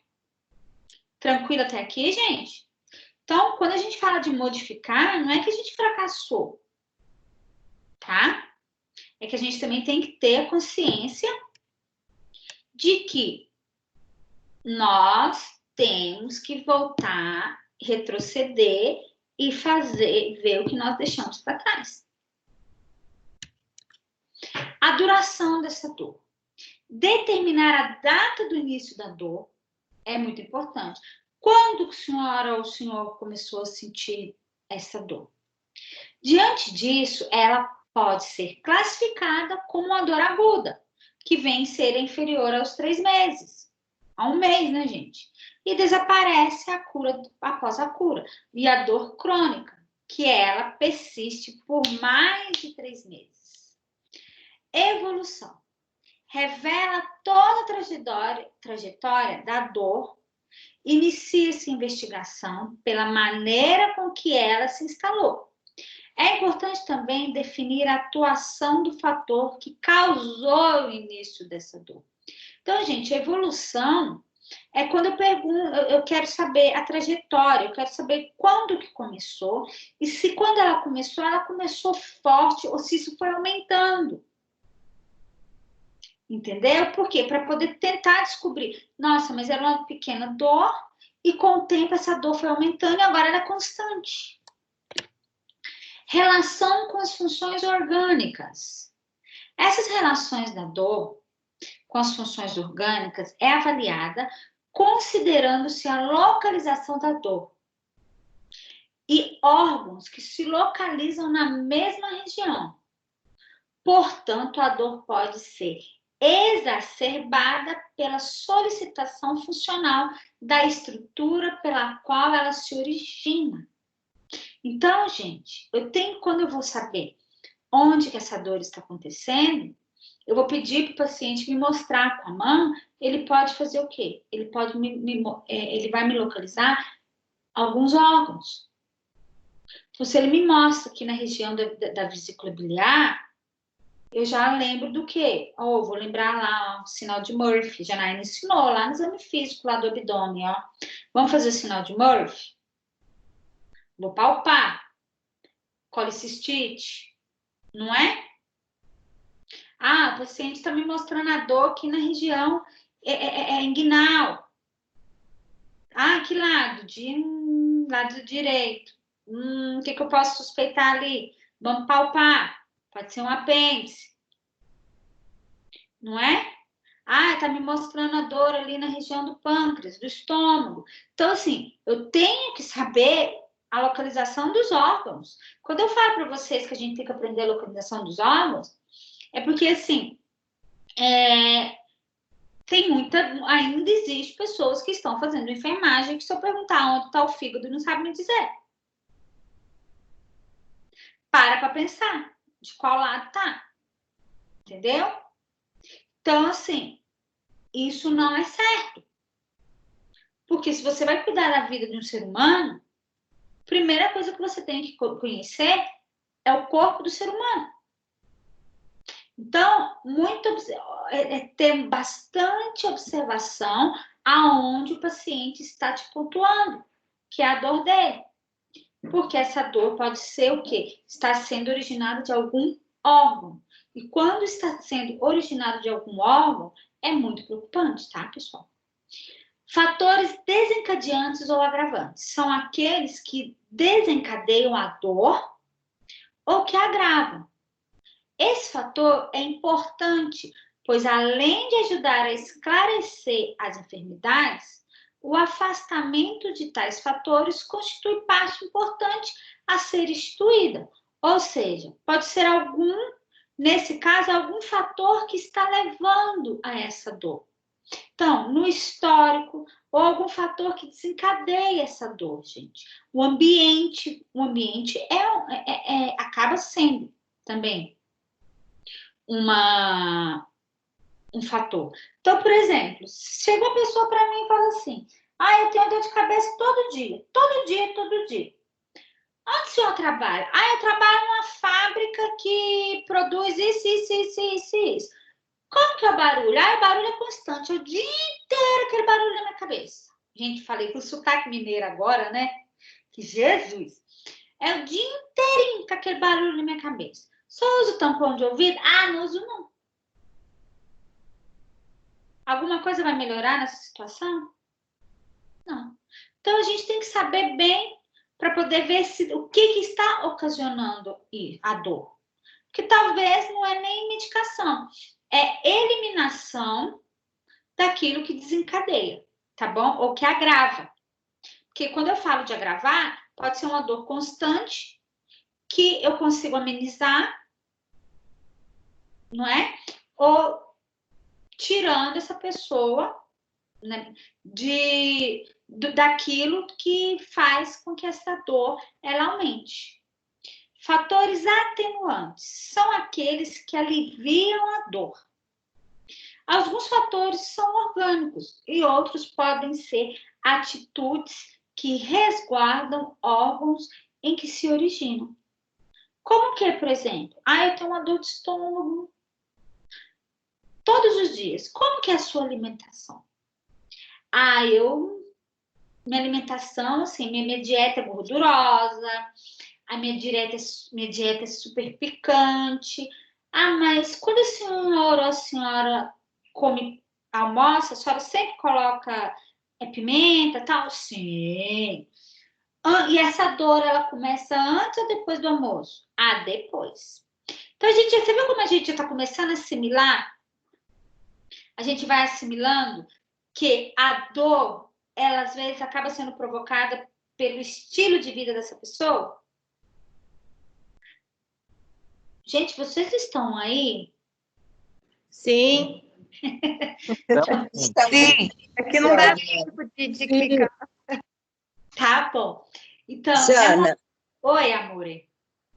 Tranquilo até aqui, gente? Então, quando a gente fala de modificar, não é que a gente fracassou, tá? É que a gente também tem que ter a consciência de que nós temos que voltar, retroceder e ver o que nós deixamos para trás. A duração dessa dor. Determinar a data do início da dor é muito importante. Quando a senhora ou o senhor começou a sentir essa dor? Diante disso, ela pode ser classificada como uma dor aguda, que vem ser inferior aos 3 meses. A 1 mês, né, gente? E desaparece a cura após a cura. E a dor crônica, que ela persiste por mais de 3 meses. Evolução. Revela toda a trajetória da dor. Inicia-se investigação pela maneira com que ela se instalou. É importante também definir a atuação do fator que causou o início dessa dor. Então, gente, a evolução é quando eu quero saber a trajetória, eu quero saber quando que começou e se quando ela começou forte ou se isso foi aumentando. Entendeu? Por quê? Para poder tentar descobrir. Nossa, mas era uma pequena dor e com o tempo essa dor foi aumentando e agora ela é constante. Relação com as funções orgânicas. Essas relações da dor com as funções orgânicas é avaliada considerando-se a localização da dor e órgãos que se localizam na mesma região. Portanto, a dor pode ser exacerbada pela solicitação funcional da estrutura pela qual ela se origina. Então, gente, quando eu vou saber onde que essa dor está acontecendo, eu vou pedir para o paciente me mostrar com a mão, ele pode fazer o quê? Ele vai me localizar alguns órgãos. Então, se ele me mostra aqui na região da vesícula biliar, eu já lembro do quê? Vou lembrar lá o sinal de Murphy. Janaína ensinou lá no exame físico lá do abdômen, ó. Vamos fazer o sinal de Murphy? Vou palpar. Colicistite, não é? O paciente está me mostrando a dor aqui na região inguinal. Que lado? Lado direito. O que eu posso suspeitar ali? Vamos palpar. Pode ser um apêndice. Não é? Tá me mostrando a dor ali na região do pâncreas, do estômago. Então, assim, eu tenho que saber a localização dos órgãos. Quando eu falo para vocês que a gente tem que aprender a localização dos órgãos, é porque, assim, ainda existe pessoas que estão fazendo enfermagem que se eu perguntar onde está o fígado, não sabe me dizer. Para pensar de qual lado tá. Entendeu? Então, assim, isso não é certo. Porque se você vai cuidar da vida de um ser humano, a primeira coisa que você tem que conhecer é o corpo do ser humano. Então, ter bastante observação aonde o paciente está te pontuando, que é a dor dele. Porque essa dor pode ser o quê? Está sendo originada de algum órgão. E quando está sendo originado de algum órgão, é muito preocupante, tá, pessoal? Fatores desencadeantes ou agravantes são aqueles que desencadeiam a dor ou que agravam. Esse fator é importante, pois além de ajudar a esclarecer as enfermidades, o afastamento de tais fatores constitui parte importante a ser instituída. Ou seja, pode ser nesse caso, algum fator que está levando a essa dor. Então, no histórico, ou algum fator que desencadeia essa dor, gente. O ambiente acaba sendo também um fator. Então, por exemplo, chega uma pessoa para mim e fala assim, eu tenho dor de cabeça todo dia. Onde o senhor trabalha? Eu trabalho numa fábrica que produz isso. Como que é o barulho? O barulho é constante, o dia inteiro aquele barulho na minha cabeça. Gente, falei com sotaque mineiro agora, né? Que Jesus! É o dia inteirinho com aquele barulho na minha cabeça. Só uso tampão de ouvido? Não uso não. Alguma coisa vai melhorar nessa situação? Não. Então, a gente tem que saber bem para poder ver o que está ocasionando a dor. Porque talvez não é nem medicação, é eliminação daquilo que desencadeia, tá bom? Ou que agrava. Porque quando eu falo de agravar, pode ser uma dor constante que eu consigo amenizar, não é? Ou tirando essa pessoa, né, daquilo que faz com que essa dor ela aumente. Fatores atenuantes são aqueles que aliviam a dor. Alguns fatores são orgânicos e outros podem ser atitudes que resguardam órgãos em que se originam. Como que, por exemplo, eu tenho uma dor de estômago todos os dias. Como que é a sua alimentação? Minha alimentação, assim, minha dieta é gordurosa, a minha dieta é super picante. Mas quando a senhora almoça, a senhora sempre coloca pimenta e tal? Sim. E essa dor, ela começa antes ou depois do almoço? Depois. Então, você viu como a gente está começando a assimilar? A gente vai assimilando que a dor, ela às vezes acaba sendo provocada pelo estilo de vida dessa pessoa. Gente, vocês estão aí? Sim. Então, Sim. Aqui não dá tempo de clicar. Tá bom. Então, Jana, oi, amore.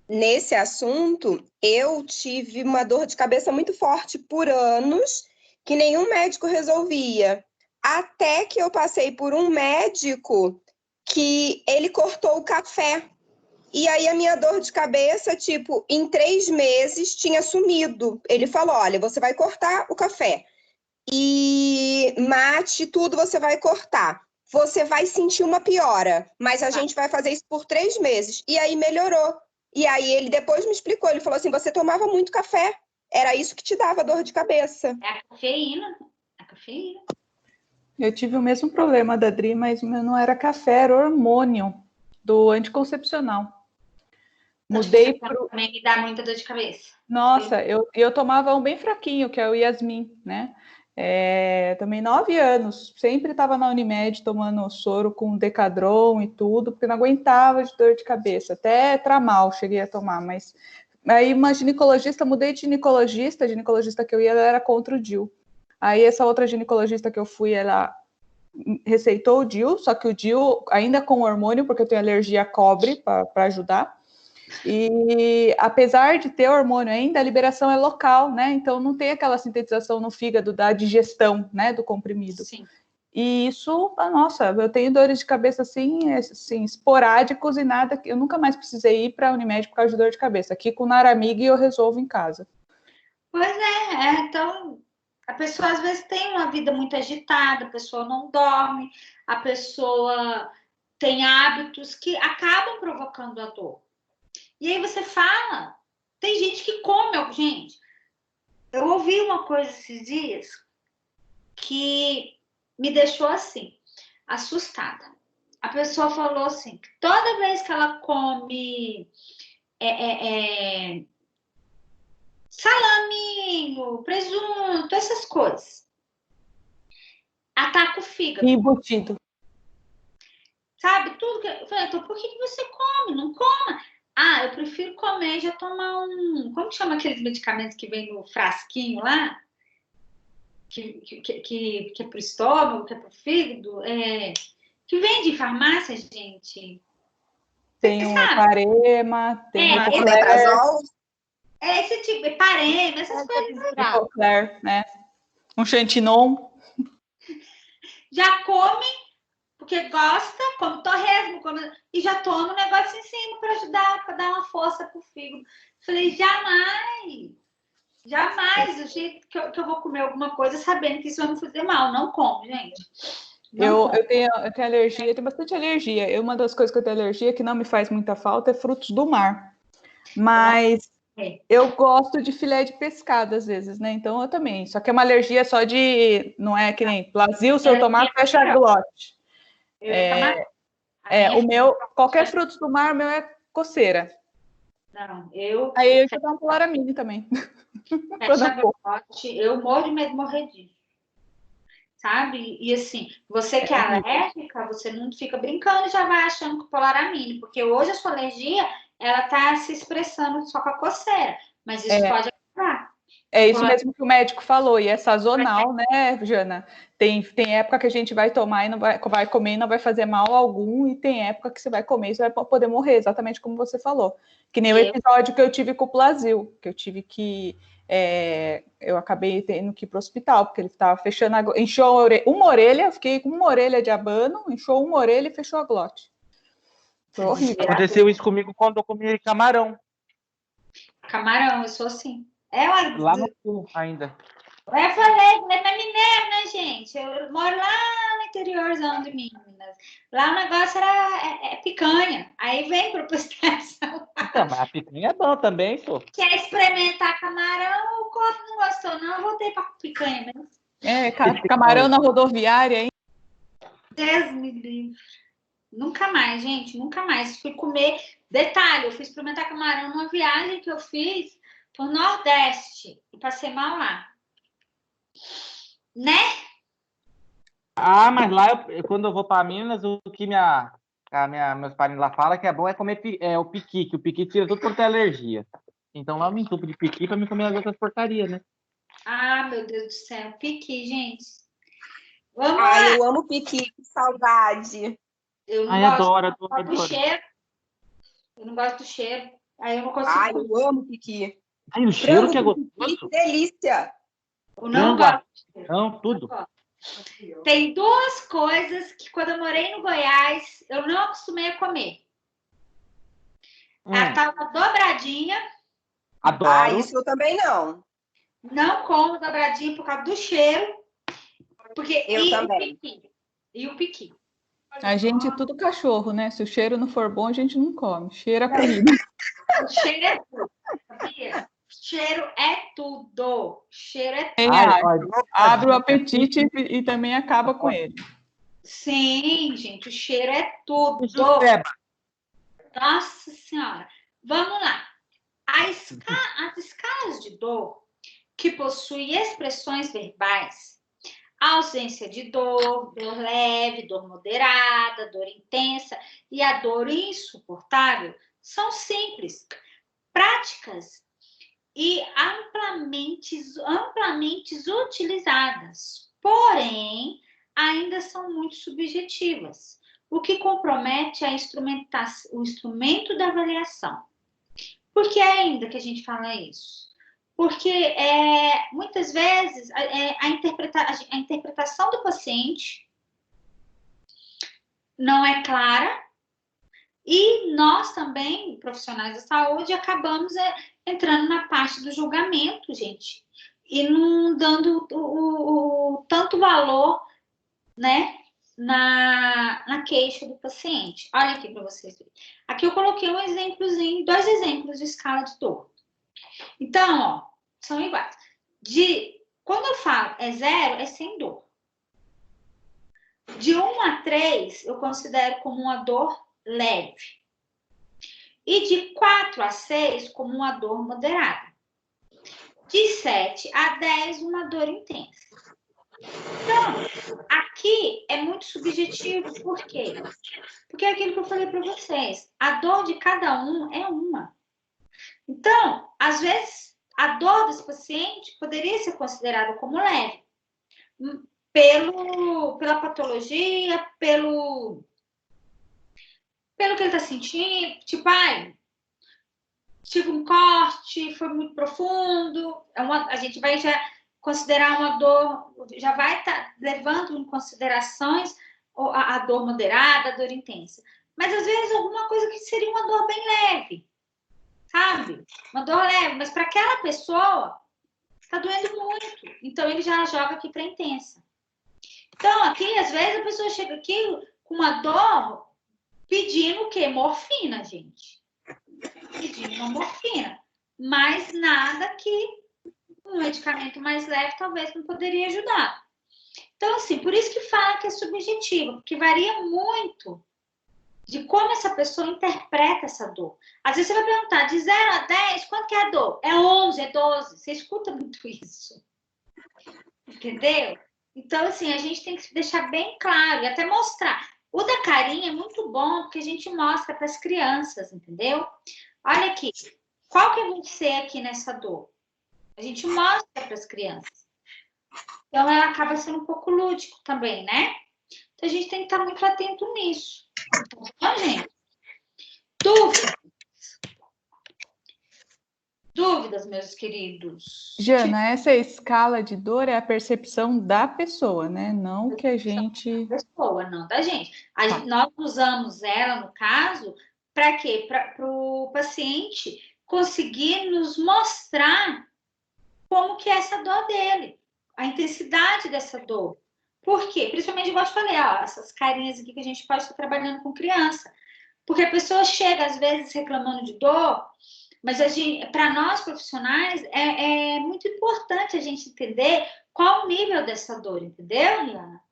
nesse assunto, eu tive uma dor de cabeça muito forte por anos, que nenhum médico resolvia. Até que eu passei por um médico que ele cortou o café. E aí a minha dor de cabeça, tipo, em 3 meses tinha sumido. Ele falou, olha, você vai cortar o café. E mate, tudo você vai cortar. Você vai sentir uma piora, mas a gente vai fazer isso por 3 meses. E aí melhorou. E aí ele depois me explicou, ele falou assim, você tomava muito café. Era isso que te dava dor de cabeça. É a cafeína. A cafeína. Eu tive o mesmo problema da Dri, mas o meu não era café, era hormônio do anticoncepcional. Mudei pro... Também me dá muita dor de cabeça. Nossa, eu tomava um bem fraquinho, que é o Yasmin, né? Também 9 anos, sempre estava na Unimed tomando soro com Decadron e tudo, porque não aguentava de dor de cabeça, até Tramal cheguei a tomar, mas aí uma ginecologista, mudei de ginecologista, a ginecologista que eu ia, ela era contra o DIU. Aí essa outra ginecologista que eu fui, ela receitou o DIU, só que o DIU ainda com hormônio, porque eu tenho alergia a cobre para ajudar. E apesar de ter hormônio ainda, a liberação é local, né? Então não tem aquela sintetização no fígado da digestão, né, do comprimido. Sim. E isso, nossa, eu tenho dores de cabeça assim esporádicos e nada, eu nunca mais precisei ir para a Unimed por causa de dor de cabeça. Aqui com o Naramig eu resolvo em casa. Pois então a pessoa às vezes tem uma vida muito agitada, a pessoa não dorme, a pessoa tem hábitos que acabam provocando a dor. E aí você fala, tem gente que come, gente. Eu ouvi uma coisa esses dias que me deixou assim, assustada. A pessoa falou assim, que toda vez que ela come salaminho, presunto, essas coisas, ataca o fígado. Embutido. Sabe, tudo que... Eu falei, então por que você come? Não coma. Ah, eu prefiro comer e já tomar um... Como chama aqueles medicamentos que vem no frasquinho lá? Que é pro estômago, que é pro fígado? Que vende em farmácia, gente. Tem o Parema, tem o Omeprazol. Esse tipo, Parema, essas coisas. né? Um Xantinon. Já come, porque gosta, come torresmo, e já toma um negócio em cima para ajudar, para dar uma força pro fígado. Falei, jamais, o jeito que eu vou comer alguma coisa sabendo que isso vai me fazer mal. Não como, gente. Eu tenho alergia, eu tenho bastante alergia. Uma das coisas que eu tenho alergia, que não me faz muita falta, é frutos do mar. Mas eu gosto de filé de pescado, às vezes, né? Então eu também. Só que é uma alergia só de... Não é que nem Brasil, se eu tomar, fecha a glote. O meu... Qualquer frutos do mar, o meu é coceira. Não, Aí eu vou dar um Polaramine também. Fecha a glote. Eu morro de medo de morrer disso. Sabe? E assim, você que é alérgica, você não fica brincando e já vai achando que o Polaramine, porque hoje a sua alergia, ela tá se expressando só com a coceira, mas isso pode acabar. É isso mesmo que o médico falou, e é sazonal, né, Jana? Tem época que a gente vai tomar e não vai comer e não vai fazer mal algum, e tem época que você vai comer e você vai poder morrer, exatamente como você falou. Que nem o episódio que eu tive com o Plasil, que eu tive que... eu acabei tendo que ir para o hospital, porque ele estava fechando inchou uma orelha, eu fiquei com uma orelha de abano, inchou uma orelha e fechou a glote. Foi horrível. Aconteceu isso comigo quando eu comi camarão. Camarão, eu sou assim. Lá no sul ainda. Eu falei, é mineiro, né, gente? Eu moro lá no interiorzão de Minas. Lá o negócio era picanha. Aí vem para prestação. Então, mas a picanha é bom também, pô. Quer experimentar camarão? O corpo não gostou, não. Eu voltei para picanha mesmo. Camarão na rodoviária, hein? Deus me livre. Nunca mais, gente, nunca mais. Fui comer. Detalhe, eu fui experimentar camarão numa viagem que eu fiz pro Nordeste e passei mal lá. Né? Ah, mas lá, quando eu vou para Minas, o que meus parentes lá falam que é bom é comer o piqui, que o piqui tira tudo quanto é alergia. Então lá eu me entupo de piqui para me comer as outras porcarias, né? Ah, meu Deus do céu, piqui, gente. Vamos Ai, lá. eu amo piqui, que saudade. Eu não Ai, gosto adoro. do cheiro. Eu não gosto do cheiro. Aí eu não consigo Ai, comer. eu amo piqui. Ai, o cheiro Frango que é com piqui, gostoso. que delícia. Eu não Frango, gosto. não, tudo. Não gosto. Tem duas coisas que quando eu morei no Goiás, eu não acostumei a comer. A tal da dobradinha. Adoro. Ah, isso eu também não. Não como dobradinha por causa do cheiro. Porque Eu também. E o piqui. A gente é tudo cachorro, né? Se o cheiro não for bom, a gente não come. Cheira a comida. O cheiro é tudo, sabia? Cheiro é tudo. Cheiro é tudo. Quem acha? Abre o apetite e também acaba com ele. Sim, gente, o cheiro é tudo. Nossa Senhora. Vamos lá. As escalas de dor que possuem expressões verbais, ausência de dor, dor leve, dor moderada, dor intensa e a dor insuportável, são simples, práticas e amplamente utilizadas, porém, ainda são muito subjetivas, o que compromete o instrumento da avaliação. Por que ainda que a gente fala isso? Porque muitas vezes a interpretação do paciente não é clara e nós também, profissionais da saúde, acabamos entrando na parte do julgamento, gente, e não dando o tanto valor, né, na queixa do paciente. Olha aqui para vocês verem. Aqui eu coloquei um exemplozinho, 2 exemplos de escala de dor. Então, ó, são iguais. Quando eu falo 0, é sem dor. De 1 a 3, eu considero como uma dor leve. E de 4 a 6, como uma dor moderada. De 7 a 10, uma dor intensa. Então, aqui é muito subjetivo, por quê? Porque é aquilo que eu falei para vocês, a dor de cada um é uma. Então, às vezes, a dor desse paciente poderia ser considerada como leve, pela patologia, pelo que ele está sentindo, tipo, tive um corte, foi muito profundo, a gente vai já considerar uma dor, já vai estar levando em considerações a dor moderada, a dor intensa. Mas, às vezes, alguma coisa que seria uma dor bem leve, sabe? Uma dor leve, mas para aquela pessoa está doendo muito. Então, ele já joga aqui para intensa. Então, aqui, às vezes, a pessoa chega aqui com uma dor pedindo o quê? Morfina, gente. Pedindo uma morfina. Mas nada que um medicamento mais leve talvez não poderia ajudar. Então, assim, por isso que fala que é subjetivo, porque varia muito de como essa pessoa interpreta essa dor. Às vezes você vai perguntar, de 0 a 10, quanto que é a dor? É 11, é 12. Você escuta muito isso. Entendeu? Então, assim, a gente tem que deixar bem claro e até mostrar. O da carinha é muito bom, porque a gente mostra para as crianças, entendeu? Olha aqui, qual que é você aqui nessa dor? A gente mostra para as crianças. Então, ela acaba sendo um pouco lúdico também, né? Então, a gente tem que estar muito atento nisso. Tá bom, gente? Dúvidas, meus queridos? Jana, essa escala de dor é a percepção da pessoa, né? Não que a gente... Da pessoa, não da gente. Nós usamos ela, no caso, para quê? Para o paciente conseguir nos mostrar como que é essa dor dele, a intensidade dessa dor. Por quê? Principalmente, igual eu falei, ó, essas carinhas aqui que a gente pode estar trabalhando com criança. Porque a pessoa chega, às vezes, reclamando de dor, mas para nós profissionais é muito importante a gente entender qual o nível dessa dor, entendeu, Liana?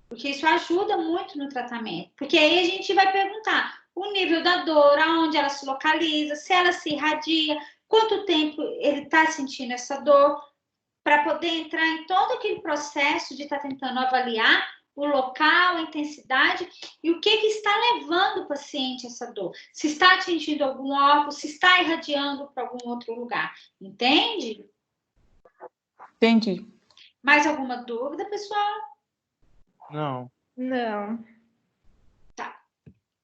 Porque isso ajuda muito no tratamento. Porque aí a gente vai perguntar o nível da dor, aonde ela se localiza, se ela se irradia, quanto tempo ele está sentindo essa dor, para poder entrar em todo aquele processo de estar tentando avaliar o local, a intensidade e o que está levando o paciente a essa dor. Se está atingindo algum órgão, se está irradiando para algum outro lugar. Entende? Entendi. Mais alguma dúvida, pessoal? Não. Não.